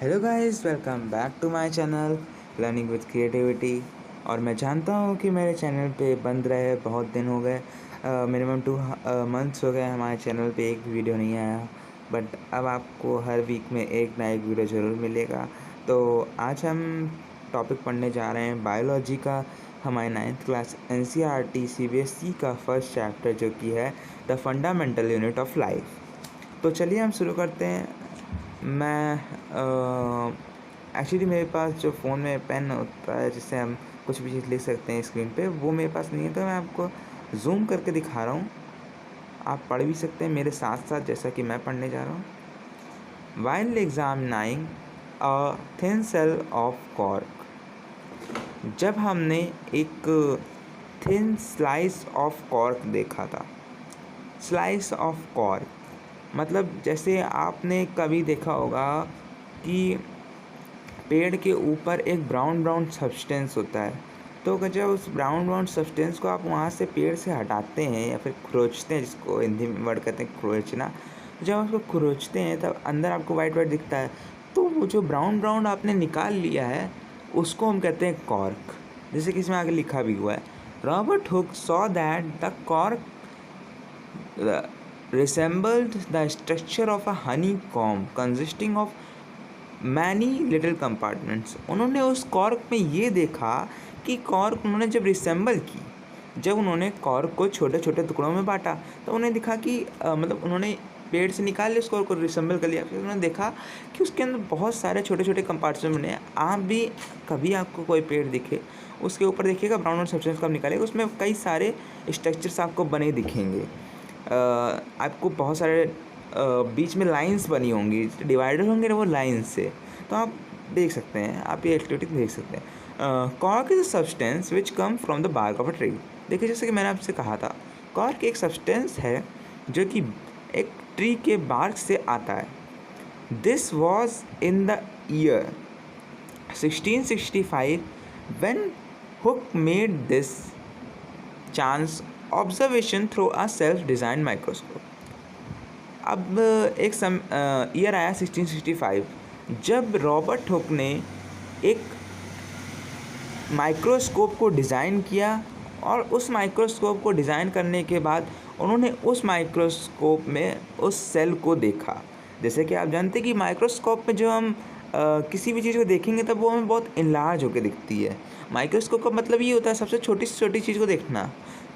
Hello guys, welcome back to my channel learning with creativity. और मैं जानता हूँ कि मेरे चैनल पे बंद रहे बहुत दिन हो गए, मिनिमम 2 मंथ्स हो गए हमारे चैनल पे एक भी वीडियो नहीं आया। बट अब आपको हर वीक में एक ना एक वीडियो ज़रूर मिलेगा। तो आज हम टॉपिक पढ़ने जा रहे हैं बायोलॉजी का, हमारे 9th क्लास NCERT CBSE का फर्स्ट चैप्टर, जो कि है the fundamental unit of life. तो चलिए हम शुरू करते हैं। मैं एक्चुअली मेरे पास जो फ़ोन में पेन होता है जिससे हम कुछ भी चीज़ लिख सकते हैं स्क्रीन पे, वो मेरे पास नहीं है, तो मैं आपको जूम करके दिखा रहा हूँ। आप पढ़ भी सकते हैं मेरे साथ साथ, जैसा कि मैं पढ़ने जा रहा हूँ। While examining a thin cell of cork, जब हमने एक थिन स्लाइस ऑफ कॉर्क देखा था। स्लाइस ऑफ कॉर्क मतलब जैसे आपने कभी देखा होगा कि पेड़ के ऊपर एक ब्राउन ब्राउन सब्सटेंस होता है, तो अगर जब उस ब्राउन ब्राउन सब्सटेंस को आप वहाँ से पेड़ से हटाते हैं या फिर खरोचते हैं, जिसको हिंदी में वर्ड कहते हैं खरोचना, जब आप उसको खरोचते हैं तब अंदर आपको वाइट वाइट दिखता है। तो वो जो ब्राउन ब्राउन आपने निकाल लिया है उसको हम कहते हैं कॉर्क। जैसे कि इसमें आगे लिखा भी हुआ है, Robert Hooke saw that the cork resembled the structure of a honeycomb consisting of many little compartments। उन्होंने उस कॉर्क में ये देखा कि कॉर्क उन्होंने जब रिसेंबल की, जब उन्होंने कॉर्क को छोटे छोटे टुकड़ों में बांटा, तो उन्हें दिखा कि मतलब उन्होंने पेड़ से निकाल लिया उस कॉर्क को, रिसेंबल कर लिया, फिर उन्होंने देखा कि उसके अंदर बहुत सारे छोटे छोटे कंपार्टमेंट बने हैं। आप भी कभी आपको कोई पेड़ दिखे, उसके ऊपर देखिएगा ब्राउन और सब्सटेंस को आप निकालेगा, उसमें कई सारे स्ट्रक्चर्स आपको बने दिखेंगे। आपको बहुत सारे बीच में लाइंस बनी होंगी, डिवाइडर होंगे वो लाइंस से, तो आप देख सकते हैं, आप ये एक्टिविटी देख सकते हैं। Cork is a substance which come from the bark of a tree. देखिए, जैसे कि मैंने आपसे कहा था, कॉर्क एक सब्सटेंस है जो कि एक ट्री के बार्क से आता है। This was in the year 1665 when Hooke made this chance observation through a self design microscope. अब एक ईयर आया 1665, जब रॉबर्ट हुक ने एक माइक्रोस्कोप को डिज़ाइन किया, और उस माइक्रोस्कोप को डिज़ाइन करने के बाद उन्होंने उस माइक्रोस्कोप में उस सेल को देखा। जैसे कि आप जानते हैं कि माइक्रोस्कोप में जो हम किसी भी चीज़ को देखेंगे तब वो हमें बहुत इनलार्ज होकर दिखती है। माइक्रोस्कोप का मतलब ये होता है सबसे छोटी से छोटी चीज़ को देखना।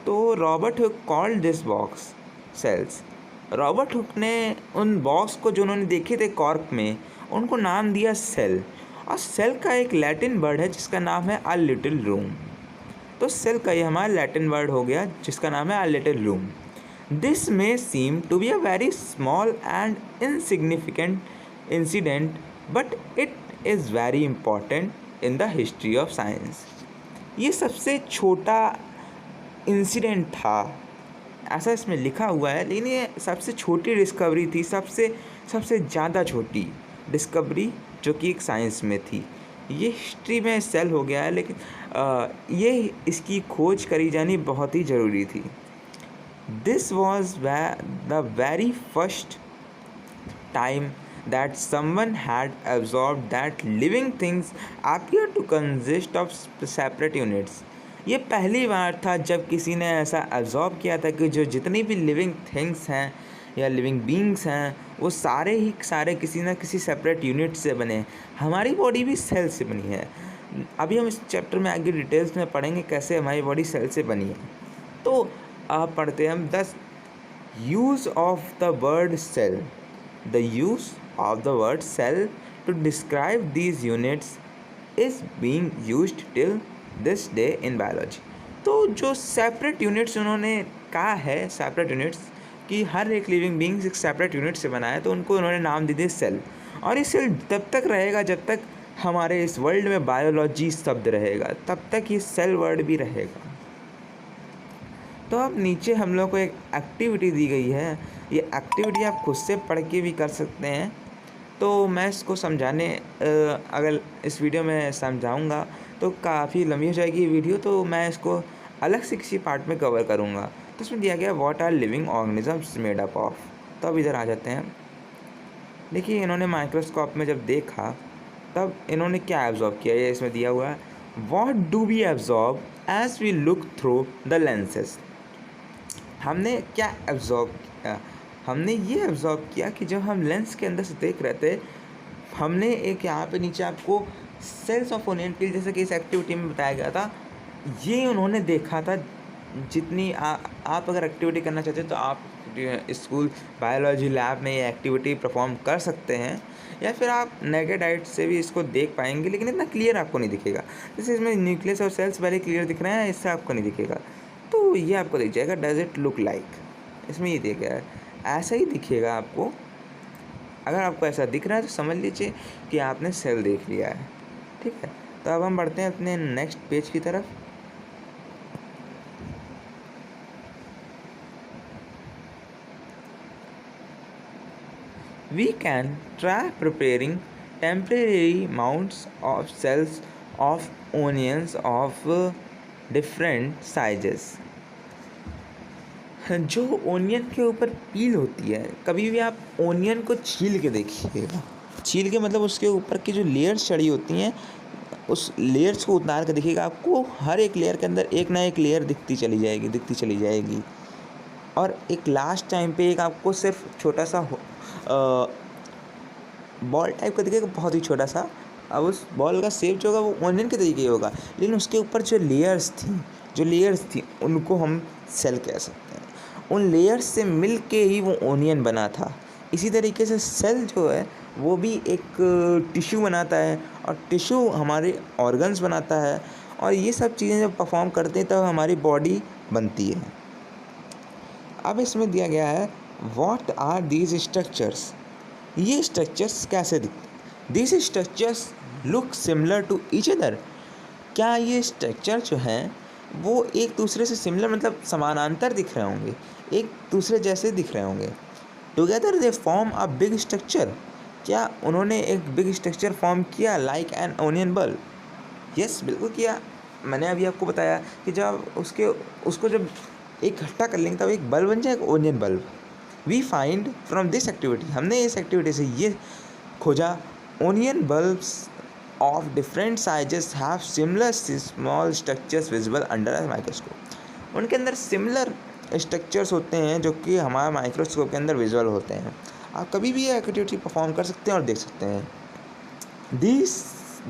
तो Robert Hooke called this box cells. Robert Hooke ने उन बॉक्स को जो उन्होंने देखे थे कॉर्क में, उनको नाम दिया सेल। और सेल का एक लैटिन वर्ड है जिसका नाम है अ लिटिल रूम। तो सेल का ये हमारा लैटिन वर्ड हो गया जिसका नाम है a little room. This may seem to be a very small and insignificant incident, but it is very important in the history of science. ये सबसे छोटा इंसिडेंट था, ऐसा इसमें लिखा हुआ है, लेकिन ये सबसे छोटी डिस्कवरी थी, सबसे ज़्यादा छोटी डिस्कवरी जो कि एक साइंस में थी। ये हिस्ट्री में सेल हो गया है, लेकिन ये इसकी खोज करी जानी बहुत ही ज़रूरी थी। This was the very first time that someone had absorbed that living things appear to consist of separate units। ये पहली बार था जब किसी ने ऐसा एब्जॉर्ब किया था कि जो जितनी भी लिविंग थिंग्स हैं या लिविंग बींग्स हैं, वो सारे ही सारे किसी ना किसी सेपरेट यूनिट से बने हैं। हमारी बॉडी भी सेल से बनी है। अभी हम इस चैप्टर में आगे डिटेल्स में पढ़ेंगे कैसे हमारी बॉडी सेल से बनी है। तो अब पढ़ते हैं हम the use of the word cell. The use of the word cell to describe these units is being used till this day in biology। तो जो सेपरेट यूनिट्स उन्होंने कहा है, सेपरेट यूनिट्स कि हर एक लिविंग बींग्स एक सेपरेट यूनिट से बना है, तो उनको उन्होंने नाम दे दिया सेल। और ये सेल तब तक रहेगा जब तक हमारे इस वर्ल्ड में बायोलॉजी शब्द रहेगा, तब तक ये सेल वर्ड भी रहेगा। तो अब नीचे हम लोग को एक एक्टिविटी दी गई है, ये एक्टिविटी आप खुद से पढ़ के भी कर सकते हैं। तो मैं इसको समझाने अगर इस वीडियो में समझाऊंगा तो काफ़ी लंबी हो जाएगी ये वीडियो, तो मैं इसको अलग से किसी पार्ट में कवर करूंगा। तो इसमें दिया गया what are living organisms made up of. तो अब इधर आ जाते हैं। देखिए, इन्होंने माइक्रोस्कोप में जब देखा तब इन्होंने क्या एब्जॉर्ब किया, ये इसमें दिया हुआ है, what do we absorb as we look through the lenses. हमने क्या एब्जॉर्ब किया, हमने ये एब्जॉर्ब किया कि जब हम लेंस के अंदर से देख रहे थे, हमने एक यहाँ पे नीचे आपको सेल्स ऑफ ओनियन पील जैसे कि इस एक्टिविटी में बताया गया था, ये उन्होंने देखा था। जितनी आप अगर एक्टिविटी करना चाहते हैं तो आप स्कूल बायोलॉजी लैब में ये एक्टिविटी परफॉर्म कर सकते हैं, या फिर आप नेकेड आइट से भी इसको देख पाएंगे, लेकिन इतना क्लियर आपको नहीं दिखेगा। जैसे इसमें न्यूक्लियस और सेल्स पहले क्लियर दिख रहे हैं, इससे आपको नहीं दिखेगा, तो ये आपको दिख जाएगा डज इट लुक लाइक, इसमें ये दिया गया है, ऐसा ही दिखेगा आपको। अगर आपको ऐसा दिख रहा है तो समझ लीजिए कि आपने सेल देख लिया है। ठीक है, तो अब हम बढ़ते हैं अपने नेक्स्ट पेज की तरफ। We can try preparing temporary mounts of cells of onions of different sizes। जो ओनियन के ऊपर पील होती है, कभी भी आप ओनियन को छील के देखिएगा, छील के मतलब उसके ऊपर की जो लेयर्स चढ़ी होती हैं, उस लेयर्स को उतार के देखिएगा, आपको हर एक लेयर के अंदर एक ना एक लेयर दिखती चली जाएगी। और एक लास्ट टाइम पे एक आपको सिर्फ छोटा सा बॉल टाइप का दिखेगा, बहुत ही छोटा सा। अब उस बॉल का शेप जो होगा वो ओनियन के तरीके होगा, लेकिन उसके ऊपर जो लेयर्स थी उनको हम सेल कह सकते हैं। उन लेयर्स से मिल के ही वो ओनियन बना था। इसी तरीके से सेल जो है वो भी एक टिश्यू बनाता है, और टिश्यू हमारे ऑर्गन्स बनाता है, और ये सब चीज़ें जब परफॉर्म करते हैं तब हमारी बॉडी बनती है। अब इसमें दिया गया है व्हाट आर दीज स्ट्रक्चर्स, ये स्ट्रक्चर्स कैसे दिखते, these structures look similar to each other, क्या ये स्ट्रक्चर जो हैं वो एक दूसरे से सिमिलर मतलब समानांतर दिख रहे होंगे, एक दूसरे जैसे दिख रहे होंगे। Together they form a big structure, क्या उन्होंने एक बिग स्ट्रक्चर फॉर्म किया like an onion bulb. Yes, बिल्कुल किया। मैंने अभी आपको बताया कि जब उसको जब इकट्ठा कर लेंगे तब एक बल्ब बन जाएगा, onion bulb. We find from this activity, हमने इस एक्टिविटी से ये खोजा, onion bulbs of different sizes have similar small structures visible under a microscope. उनके अंदर सिमिलर स्ट्रक्चर्स होते हैं जो कि हमारे माइक्रोस्कोप के अंदर विजुअल होते हैं। आप कभी भी ये एक्टिविटी परफॉर्म कर सकते हैं और देख सकते हैं। This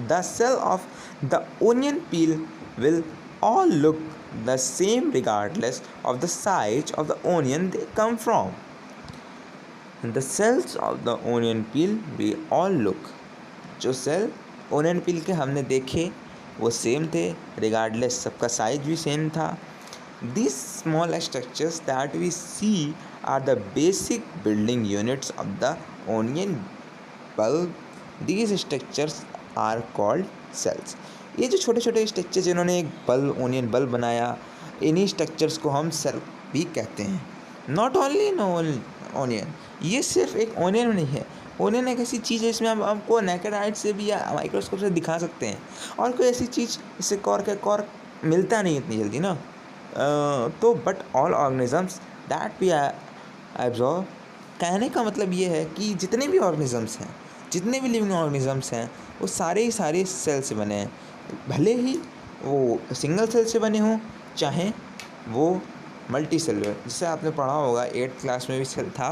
the cell of the onion peel will all look the same regardless of the size of the onion they come from. The cells of the onion peel we all look, जो cell onion पील के हमने देखे वो same थे, regardless सबका size भी same था। These small structures that we see are the basic building units of the onion bulb. These structures are called cells. ये जो छोटे छोटे स्ट्रक्चर जिन्होंने एक बल्ब ओनियन बल्ब बनाया, इन्हीं स्ट्रक्चर्स को हम सेल भी कहते हैं। नॉट ओनली इन ओनियन, ये सिर्फ एक ओनियन में नहीं है। ओनियन एक ऐसी चीज़ है इसमें हम आपको नेकेड आइट से भी या माइक्रोस्कोप से दिखा सकते हैं, और कोई ऐसी चीज़ इससे कॉर मिलता नहीं इतनी जल्दी ना। तो but all organisms that we absorb, कहने का मतलब ये है कि जितने भी ऑर्गेनिजम्स हैं, जितने भी लिविंग ऑर्गेनिजम्स हैं, वो सारे सेल से बने हैं। भले ही वो सिंगल सेल से बने हों, चाहे वो मल्टी सेलुलर, जिससे आपने पढ़ा होगा 8th क्लास में भी सेल था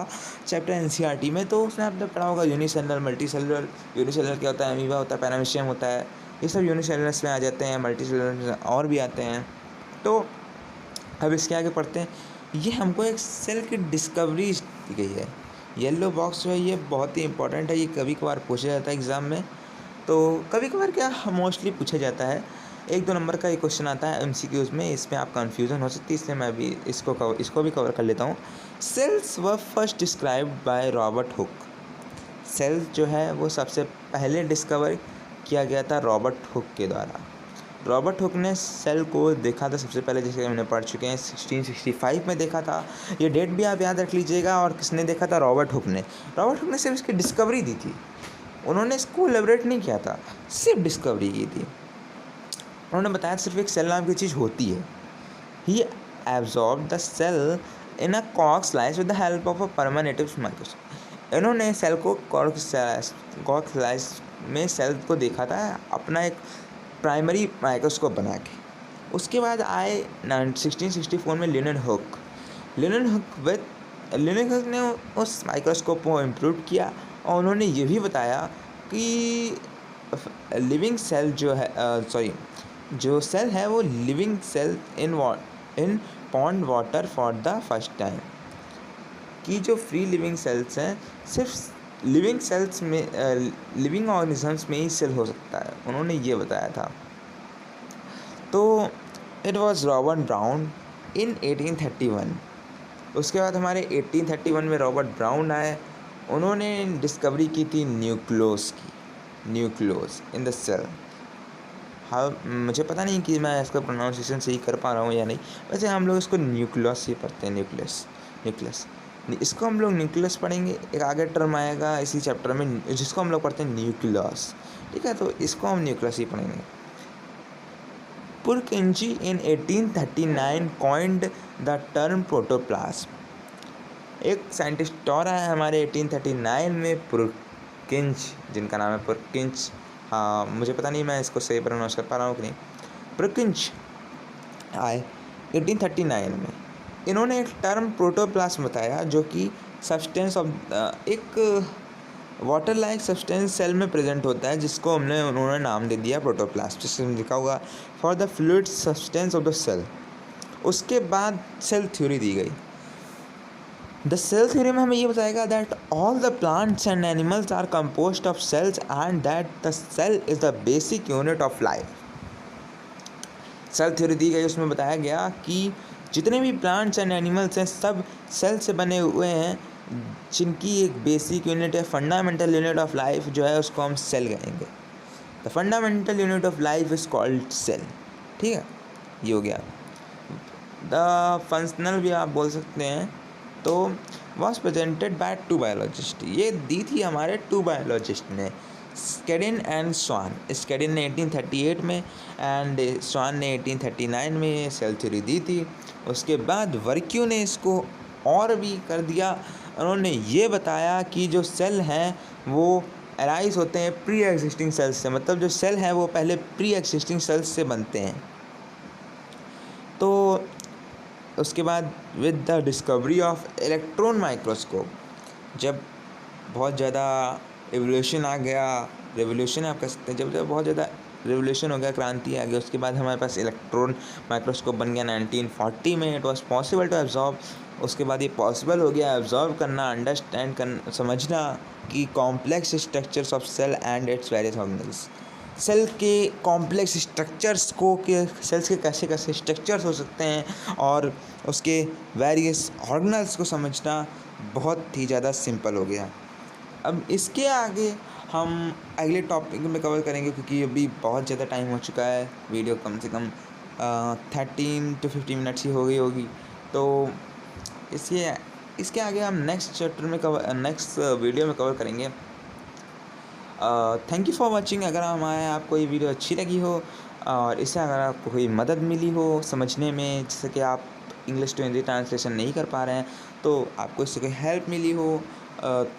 चैप्टर एनसीईआरटी में, तो उसमें आपने पढ़ा होगा यूनिसेलुलर, मल्टी सेलुलर। यूनिसेलुलर क्या होता है, अमीबा होता है, पैरामीशियम होता है, ये सब यूनिसेलुलर्स में आ जाते हैं। मल्टी सेलुलर और भी आते हैं। तो अब इसके आगे पढ़ते हैं। ये हमको एक सेल की डिस्कवरी दी गई है। येलो बॉक्स जो है ये बहुत ही इंपॉर्टेंट है, ये कभी कभार पूछा जाता है एग्ज़ाम में। तो कभी कभार क्या मोस्टली पूछा जाता है, 1-2 नंबर का एक क्वेश्चन आता है एमसीक्यूज़ में, इसमें आप कन्फ्यूज़न हो सकती है, इसलिए मैं अभी इसको भी कवर कर लेता हूँ। Cells were first described by Robert Hooke. Cell जो है वो सबसे पहले डिस्कवर किया गया था रॉबर्ट हुक के द्वारा। रॉबर्ट हुक ने सेल को देखा था सबसे पहले, जैसे हमने पढ़ चुके हैं, 1665 में देखा था। ये डेट भी आप याद रख लीजिएगा। और किसने देखा था, रॉबर्ट हुक ने। रॉबर्ट हुक ने सिर्फ इसकी डिस्कवरी दी थी, उन्होंने इसको एलेबोरेट नहीं किया था, सिर्फ डिस्कवरी की थी। उन्होंने बताया सिर्फ एक सेल नाम की चीज़ होती है। He absorb the cell in a कॉक slice with the help of a permanent microscope. इन्होंने सेल को कॉर्कस्लाइस में सेल को देखा था अपना एक प्राइमरी माइक्रोस्कोप बना के। उसके बाद आए 1664 में लियोनार्ड हुक ने उस माइक्रोस्कोप को इम्प्रूव किया और उन्होंने ये भी बताया कि लिविंग सेल जो सेल है वो living cell in pond water for the first time, कि जो फ्री लिविंग सेल्स हैं सिर्फ लिविंग सेल्स में लिविंग ऑर्गेनिजम्स में ही सेल हो सकता है, उन्होंने ये बताया था। तो इट वाज रॉबर्ट ब्राउन इन 1831। उसके बाद हमारे 1831 में रॉबर्ट ब्राउन आए, उन्होंने डिस्कवरी की थी न्यूक्लियस इन द सेल। हाँ, मुझे पता नहीं कि मैं इसका प्रोनाउंसिएशन सही कर पा रहा हूँ या नहीं, वैसे हम लोग इसको न्यूक्लियस ही पढ़ते हैं। न्यूक्लियस इसको हम लोग न्यूक्लियस पढ़ेंगे। एक आगे टर्म आएगा इसी चैप्टर में जिसको हम लोग पढ़ते हैं न्यूक्लियस, ठीक है, तो इसको हम न्यूक्लियस ही पढ़ेंगे। पुरकिंची इन 1839 कॉइंड द टर्म प्रोटोप्लाज्म। एक साइंटिस्ट और आया हमारे 1839 में, पुरकिंच, जिनका नाम है पुरकिंच। हाँ, मुझे पता नहीं मैं इसको सही प्रोनाउंस कर पा रहा हूँ कि नहीं। पुरकिंच आए 1839 में। इन्होंने एक टर्म प्रोटोप्लाज्म बताया जो कि सब्सटेंस ऑफ एक वाटर लाइक सब्सटेंस सेल में प्रेजेंट होता है, जिसको उन्होंने नाम दे दिया प्रोटोप्लाज्म, जिसमें लिखा होगा for the fluid substance of the cell. उसके बाद सेल थ्योरी दी गई। द सेल थ्योरी में हमें ये बताएगा that all the plants and animals are composed of cells and that the cell is the basic unit of life. Cell theory दी गई, उसमें बताया गया कि जितने भी प्लांट्स एंड एनिमल्स हैं सब सेल से बने हुए हैं, जिनकी एक बेसिक यूनिट है, फंडामेंटल यूनिट ऑफ लाइफ जो है उसको हम सेल कहेंगे। The fundamental unit of life is called cell, ठीक है, ये हो गया। द फंक्शनल भी आप बोल सकते हैं। तो वॉज प्रेजेंटेड बाय 2 बायोलॉजिस्ट, ये दी थी हमारे 2 बायोलॉजिस्ट ने, स्केडिन एंड स्वान। स्केडिन ने 1838 में एंड स्वान ने 1839 में सेल थ्योरी दी थी। उसके बाद वर्क्यू ने इसको और भी कर दिया। उन्होंने ये बताया कि जो सेल हैं वो अराइज होते हैं प्री एग्जिस्टिंग सेल्स से, मतलब जो सेल हैं वो पहले प्री एग्जिस्टिंग सेल्स से बनते हैं। तो उसके बाद with the discovery of electron microscope, जब बहुत ज़्यादा एवोल्यूशन आ गया, रेवोल्यूशन आप कह सकते हैं, जब बहुत ज़्यादा रेवोल्यूशन हो गया, क्रांति आ गई, उसके बाद हमारे पास इलेक्ट्रॉन माइक्रोस्कोप बन गया 1940 में। It was possible to absorb, उसके बाद ये पॉसिबल हो गया एब्जॉर्व करना, अंडरस्टैंड करना, समझना कि complex structures of cell and its various organelles. Cell के कॉम्प्लेक्स स्ट्रक्चर्स को, कि सेल्स के कैसे कैसे स्ट्रक्चर्स हो सकते हैं और उसके वेरियस ऑर्गेनल्स को समझना बहुत ही ज़्यादा सिंपल हो गया। अब इसके आगे हम अगले टॉपिक में कवर करेंगे, क्योंकि अभी बहुत ज़्यादा टाइम हो चुका है, वीडियो कम से कम 13 to 15 मिनट्स ही हो गई होगी। तो इसके आगे हम नेक्स्ट वीडियो में कवर करेंगे। Thank you for watching. अगर हमारे आपको ये वीडियो अच्छी लगी हो और इससे अगर आपको कोई मदद मिली हो समझने में, जैसे कि आप इंग्लिश टू हिंदी ट्रांसलेशन नहीं कर पा रहे हैं, तो आपको इससे कोई हेल्प मिली हो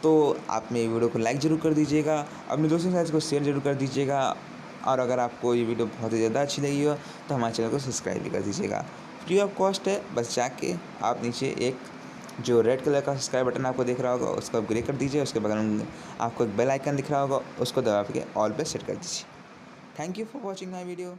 तो आप मेरी वीडियो को लाइक ज़रूर कर दीजिएगा, अपने दोस्तों के साथ इसको शेयर ज़रूर कर दीजिएगा, और अगर आपको ये वीडियो बहुत ही ज़्यादा अच्छी लगी हो तो हमारे चैनल को सब्सक्राइब भी कर दीजिएगा। फ्री ऑफ कॉस्ट है, बस जाके आप नीचे एक जो रेड कलर का सब्सक्राइब बटन आपको दिख रहा होगा उसको आप क्लिक कर दीजिए, उसके बगल में आपको एक बेल आइकन दिख रहा होगा, उसको दबा के ऑल पे सेट कर दीजिए। Thank you for watching my video.